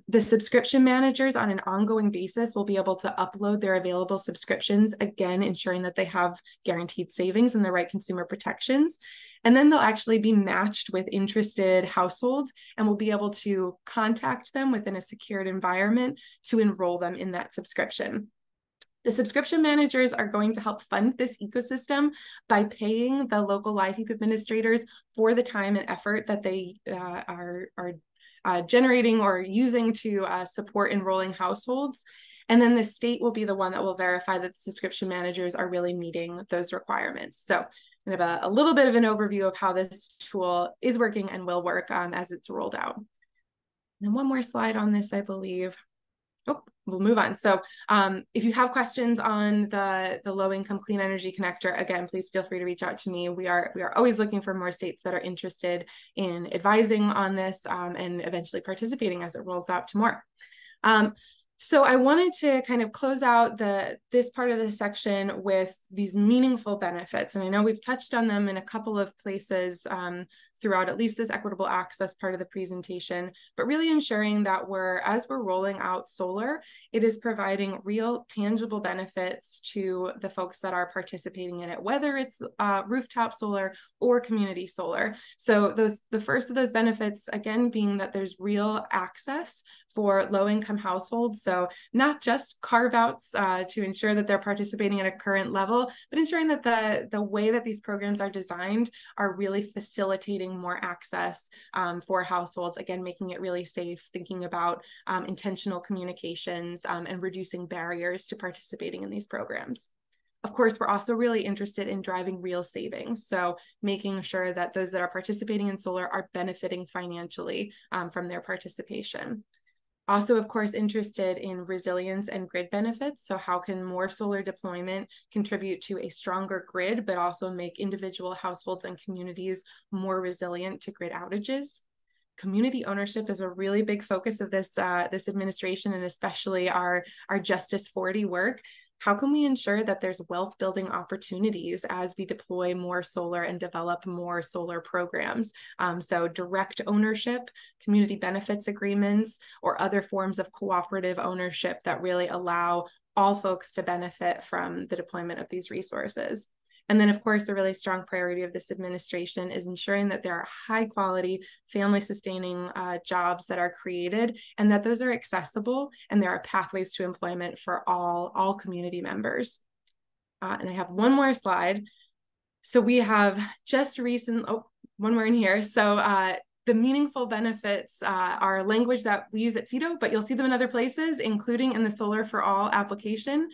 [SPEAKER 3] The subscription managers on an ongoing basis will be able to upload their available subscriptions, again, ensuring that they have guaranteed savings and the right consumer protections. And then they'll actually be matched with interested households and will be able to contact them within a secured environment to enroll them in that subscription. The subscription managers are going to help fund this ecosystem by paying the local LIHEAP administrators for the time and effort that they are generating or using to support enrolling households. And then the state will be the one that will verify that the subscription managers are really meeting those requirements. So kind of a little bit of an overview of how this tool is working and will work as it's rolled out. And then one more slide on this, I believe. Oh, we'll move on. So if you have questions on the low-income clean energy connector, again, please feel free to reach out to me. We are always looking for more states that are interested in advising on this and eventually participating as it rolls out to more. So I wanted to kind of close out this part of the section with these meaningful benefits. And I know we've touched on them in a couple of places throughout at least this equitable access part of the presentation, but really ensuring that as we're rolling out solar, it is providing real tangible benefits to the folks that are participating in it, whether it's rooftop solar or community solar. So the first of those benefits, again, being that there's real access for low-income households. So not just carve-outs to ensure that they're participating at a current level, but ensuring that the way that these programs are designed are really facilitating more access for households, again, making it really safe, thinking about intentional communications and reducing barriers to participating in these programs. Of course, we're also really interested in driving real savings. So making sure that those that are participating in solar are benefiting financially from their participation. Also, of course, interested in resilience and grid benefits. So how can more solar deployment contribute to a stronger grid, but also make individual households and communities more resilient to grid outages? Community ownership is a really big focus of this administration, and especially our Justice 40 work. How can we ensure that there's wealth building opportunities as we deploy more solar and develop more solar programs? So direct ownership, community benefits agreements, or other forms of cooperative ownership that really allow all folks to benefit from the deployment of these resources. And then, of course, a really strong priority of this administration is ensuring that there are high quality, family sustaining jobs that are created, and that those are accessible, and there are pathways to employment for all community members. And I have one more slide. So we have just one more in here. So the meaningful benefits are language that we use at CEDO, but you'll see them in other places, including in the Solar for All application.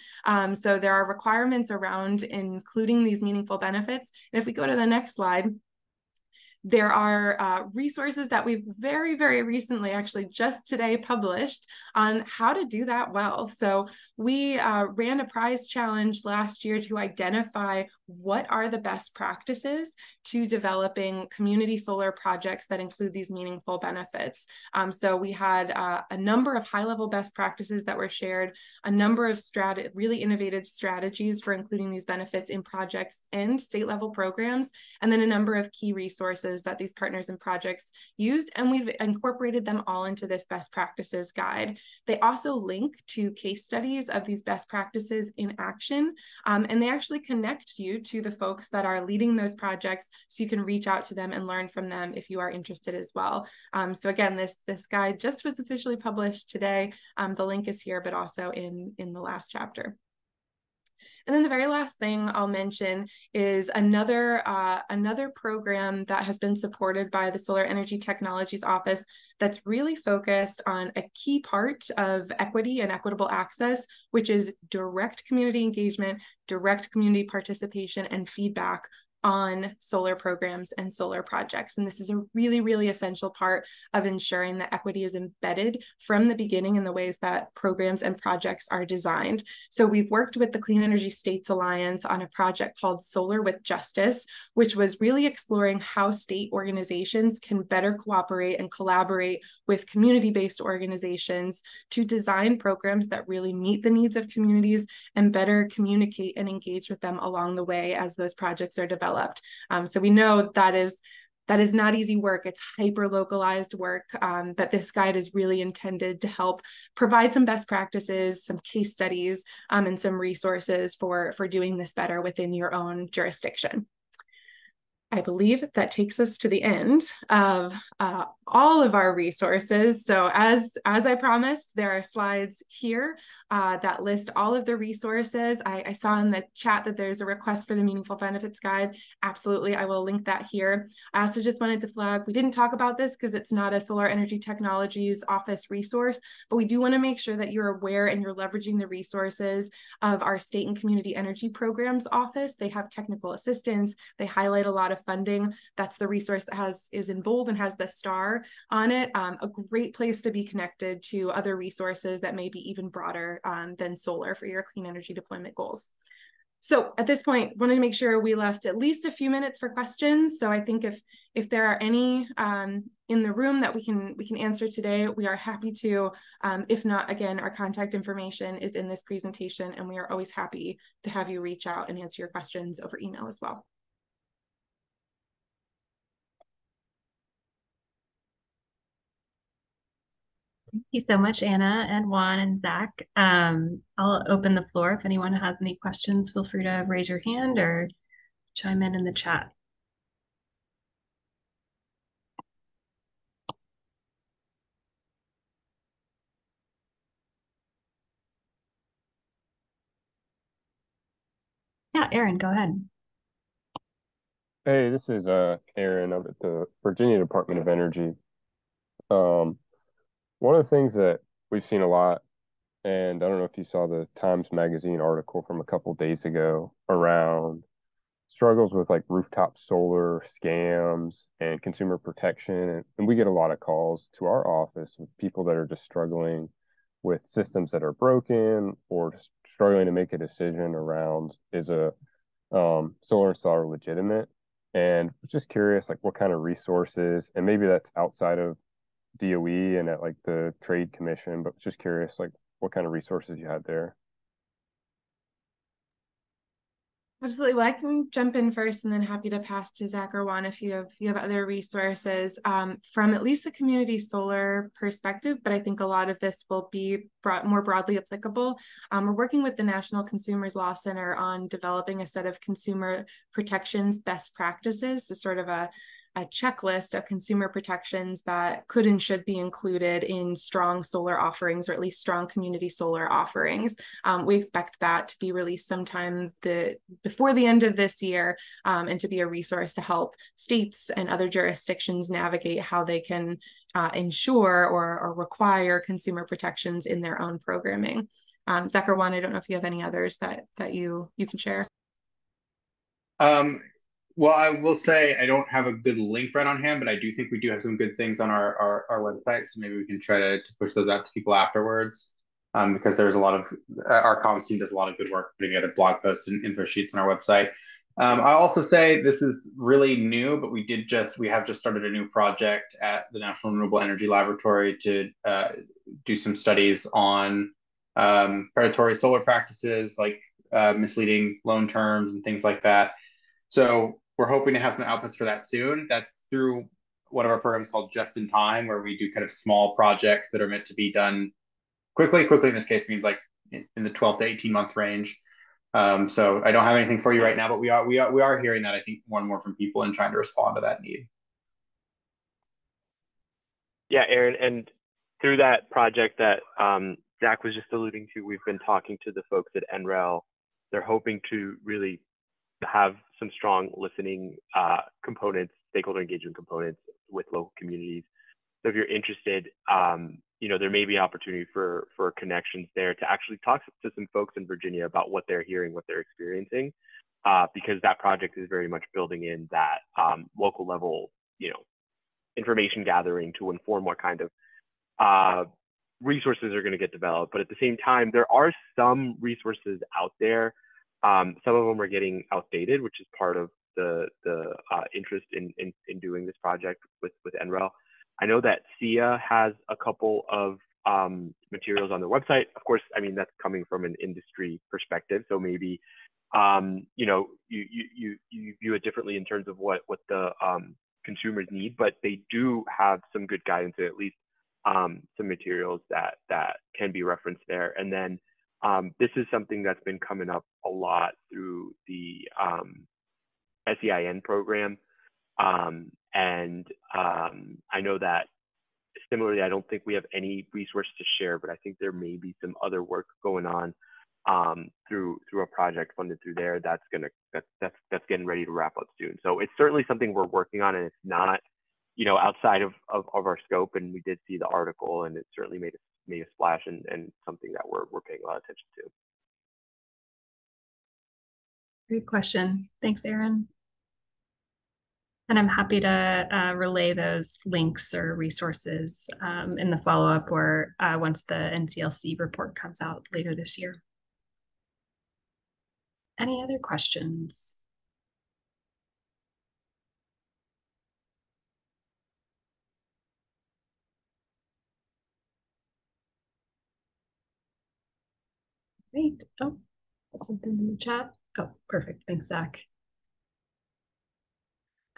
[SPEAKER 3] So there are requirements around including these meaningful benefits. And if we go to the next slide, there are resources that we've very, very recently, actually just today, published on how to do that well. So we ran a prize challenge last year to identify what are the best practices to developing community solar projects that include these meaningful benefits. So we had a number of high-level best practices that were shared, a number of really innovative strategies for including these benefits in projects and state-level programs, and then a number of key resources that these partners and projects used, and we've incorporated them all into this best practices guide. They also link to case studies of these best practices in action, and they actually connect you to the folks that are leading those projects, so you can reach out to them and learn from them if you are interested as well. So again, this guide just was officially published today. The link is here, but also in the last chapter. And then the very last thing I'll mention is another program that has been supported by the Solar Energy Technologies Office that's really focused on a key part of equity and equitable access, which is direct community engagement, direct community participation, and feedback on solar programs and solar projects. And this is a really, really essential part of ensuring that equity is embedded from the beginning in the ways that programs and projects are designed. So we've worked with the Clean Energy States Alliance on a project called Solar with Justice, which was really exploring how state organizations can better cooperate and collaborate with community-based organizations to design programs that really meet the needs of communities and better communicate and engage with them along the way as those projects are developed. So we know that is not easy work. It's hyper-localized work, but this guide is really intended to help provide some best practices, some case studies, and some resources for doing this better within your own jurisdiction. I believe that takes us to the end of all of our resources. So as I promised, there are slides here that list all of the resources. I saw in the chat that there's a request for the Meaningful Benefits Guide. Absolutely, I will link that here. I also just wanted to flag, we didn't talk about this because it's not a Solar Energy Technologies Office resource, but we do want to make sure that you're aware and you're leveraging the resources of our State and Community Energy Programs Office. They have technical assistance. They highlight a lot of funding. That's the resource that is in bold and has the star on it. A great place to be connected to other resources that may be even broader than solar for your clean energy deployment goals. So at this point, wanted to make sure we left at least a few minutes for questions. So I think if there are any in the room that we can answer today, we are happy to. If not, again, our contact information is in this presentation, and we are always happy to have you reach out and answer your questions over email as well.
[SPEAKER 1] Thank you so much, Anna and Juan and Zach. I'll open the floor. If anyone has any questions, feel free to raise your hand or chime in the chat. Yeah, Aaron, go ahead.
[SPEAKER 6] Hey, this is Aaron up at the Virginia Department of Energy. One of the things that we've seen a lot, and I don't know if you saw the Times Magazine article from a couple days ago around struggles with like rooftop solar scams and consumer protection. And we get a lot of calls to our office with people that are just struggling with systems that are broken or just struggling to make a decision around, is a solar installer legitimate? And just curious, like what kind of resources, and maybe that's outside of DOE and at like the Trade Commission, but just curious, like what kind of resources you had there.
[SPEAKER 3] Absolutely. Well, I can jump in first and then happy to pass to Zach or Juan if you have other resources from at least the community solar perspective, but I think a lot of this will be more broadly applicable. We're working with the National Consumers Law Center on developing a set of consumer protections best practices, so sort of a checklist of consumer protections that could and should be included in strong solar offerings, or at least strong community solar offerings. We expect that to be released sometime before the end of this year, and to be a resource to help states and other jurisdictions navigate how they can ensure or require consumer protections in their own programming. Zach or Juan, I don't know if you have any others that you can share.
[SPEAKER 4] Well, I will say I don't have a good link right on hand, but I do think we do have some good things on our website. So maybe we can try to push those out to people afterwards, because there's a lot of our comms team does a lot of good work putting together blog posts and info sheets on our website. I also say this is really new, but we have just started a new project at the National Renewable Energy Laboratory to do some studies on predatory solar practices like misleading loan terms and things like that. So we're hoping to have some outputs for that soon. That's through one of our programs called Just in Time, where we do kind of small projects that are meant to be done quickly. Quickly in this case means like in the 12 to 18 month range. So I don't have anything for you right now, but we are hearing that, I think, more and more from people and trying to respond to that need.
[SPEAKER 5] Yeah, Aaron, and through that project that Zach was just alluding to, we've been talking to the folks at NREL. They're hoping to really have some strong listening components, stakeholder engagement components with local communities. So if you're interested, there may be opportunity for connections there to actually talk to some folks in Virginia about what they're hearing, what they're experiencing, because that project is very much building in that local level, information gathering to inform what kind of resources are going to get developed. But at the same time, there are some resources out there. Some of them are getting outdated, which is part of the interest in doing this project with NREL. I know that SEIA has a couple of materials on their website. Of course, I mean, that's coming from an industry perspective. So maybe, you view it differently in terms of what the consumers need, but they do have some good guidance, and at least some materials that can be referenced there. And then this is something that's been coming up a lot through the SEIN program. I know that similarly, I don't think we have any resource to share, but I think there may be some other work going on through a project funded through there that's getting ready to wrap up soon. So it's certainly something we're working on, and it's not, outside of our scope. And we did see the article, and it certainly made a splash and something that we're paying a lot of attention to.
[SPEAKER 1] Great question. Thanks, Aaron. And I'm happy to relay those links or resources in the follow-up, or once the NCLC report comes out later this year. Any other questions? Great. Oh, something in the chat. Oh, perfect. Thanks, Zach.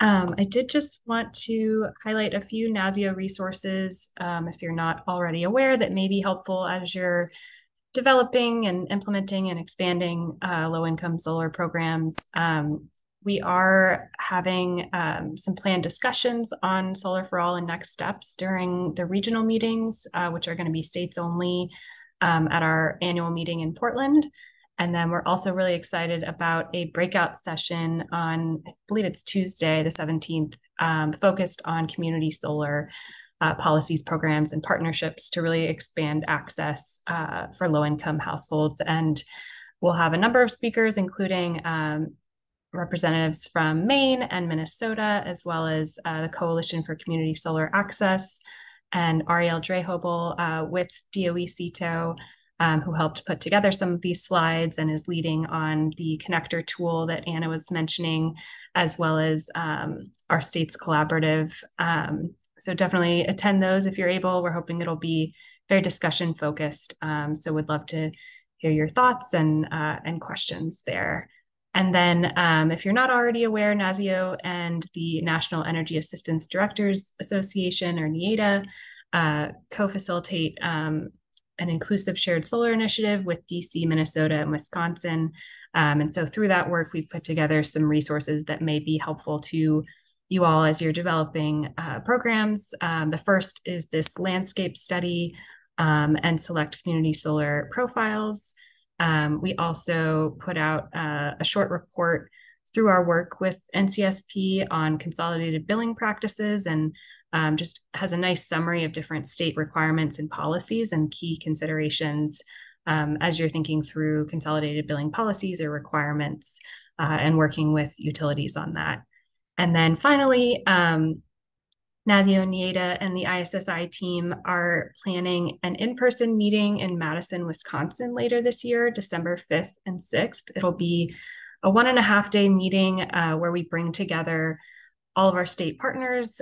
[SPEAKER 1] I did just want to highlight a few NASIO resources, if you're not already aware, that may be helpful as you're developing and implementing and expanding low-income solar programs. We are having some planned discussions on Solar for All and next steps during the regional meetings, which are going to be states only at our annual meeting in Portland. And then we're also really excited about a breakout session on, I believe it's Tuesday, the 17th, focused on community solar policies, programs, and partnerships to really expand access for low-income households. And we'll have a number of speakers, including representatives from Maine and Minnesota, as well as the Coalition for Community Solar Access, and Ariel Drehobel with DOE CETO, who helped put together some of these slides and is leading on the connector tool that Anna was mentioning, as well as our state's collaborative. So definitely attend those if you're able. We're hoping it'll be very discussion focused. So would love to hear your thoughts and questions there. And then if you're not already aware, NASIO and the National Energy Assistance Directors Association, or NEADA, co-facilitate an inclusive shared solar initiative with DC, Minnesota, and Wisconsin. And so through that work, we've put together some resources that may be helpful to you all as you're developing programs. The first is this landscape study and select community solar profiles. We also put out a short report through our work with NCSP on consolidated billing practices, and just has a nice summary of different state requirements and policies and key considerations as you're thinking through consolidated billing policies or requirements and working with utilities on that. And then finally, NASIO, NEADA, and the ISSI team are planning an in-person meeting in Madison, Wisconsin later this year, December 5th and 6th. It'll be a 1.5-day meeting where we bring together all of our state partners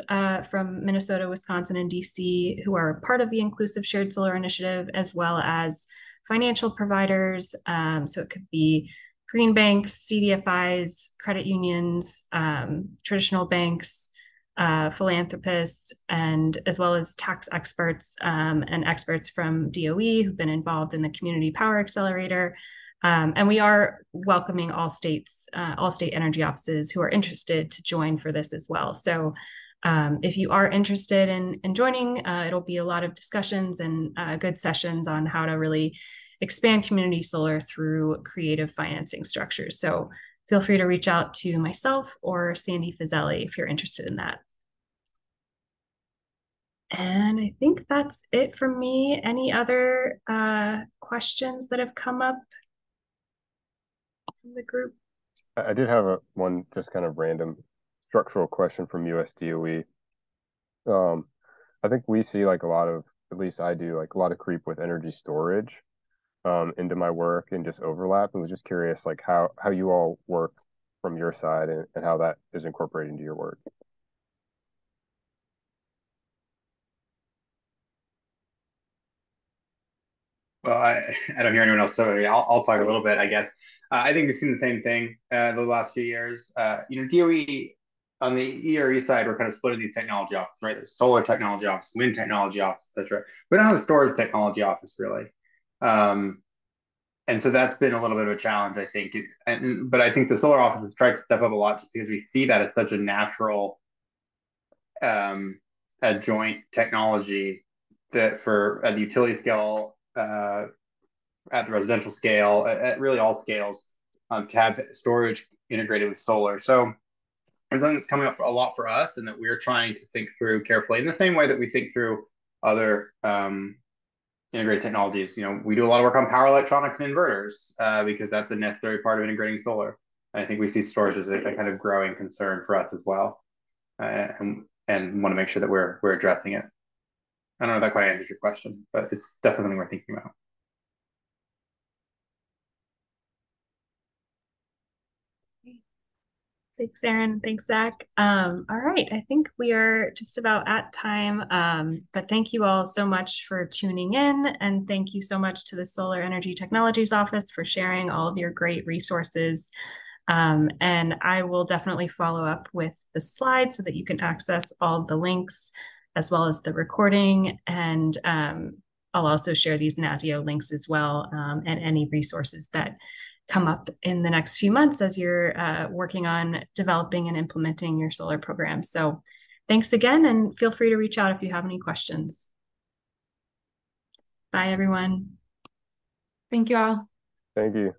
[SPEAKER 1] from Minnesota, Wisconsin, and DC who are part of the Inclusive Shared Solar Initiative, as well as financial providers. So it could be green banks, CDFIs, credit unions, traditional banks, philanthropists, and as well as tax experts and experts from DOE who've been involved in the Community Power Accelerator. And we are welcoming all state energy offices who are interested to join for this as well. So if you are interested in joining, it'll be a lot of discussions and good sessions on how to really expand community solar through creative financing structures. So feel free to reach out to myself or Sandy Fazeli if you're interested in that. And I think that's it from me. Any other questions that have come up from the group?
[SPEAKER 6] I did have one just kind of random structural question from USDOE. I think we see like a lot of, at least I do, like a lot of creep with energy storage into my work and just overlap. And was just curious like how you all work from your side and how that is incorporated into your work.
[SPEAKER 4] Well, I don't hear anyone else, so I'll talk a little bit, I guess. I think we've seen the same thing the last few years. DOE on the ERE side, we're kind of splitting these technology offices, right? There's solar technology office, wind technology office, etc. We don't have a storage technology office really. And so that's been a little bit of a challenge, I think. But I think the solar office has tried to step up a lot just because we see that as such a natural a joint technology that for at the utility scale, at the residential scale, at really all scales, to have storage integrated with solar. So there's something that's coming up a lot for us, and that we're trying to think through carefully in the same way that we think through other integrated technologies. We do a lot of work on power electronics and inverters because that's a necessary part of integrating solar. And I think we see storage as a kind of growing concern for us as well, and want to make sure that we're addressing it. I don't know if that quite answers your question, but it's definitely something we're thinking about.
[SPEAKER 1] Thanks, Aaron. Thanks, Zach. All right, I think we are just about at time, but thank you all so much for tuning in, and thank you so much to the Solar Energy Technologies Office for sharing all of your great resources. And I will definitely follow up with the slides so that you can access all of the links as well as the recording, and I'll also share these NASIO links as well, and any resources that come up in the next few months as you're working on developing and implementing your solar program. So thanks again, and feel free to reach out if you have any questions. Bye, everyone.
[SPEAKER 3] Thank you all.
[SPEAKER 6] Thank you.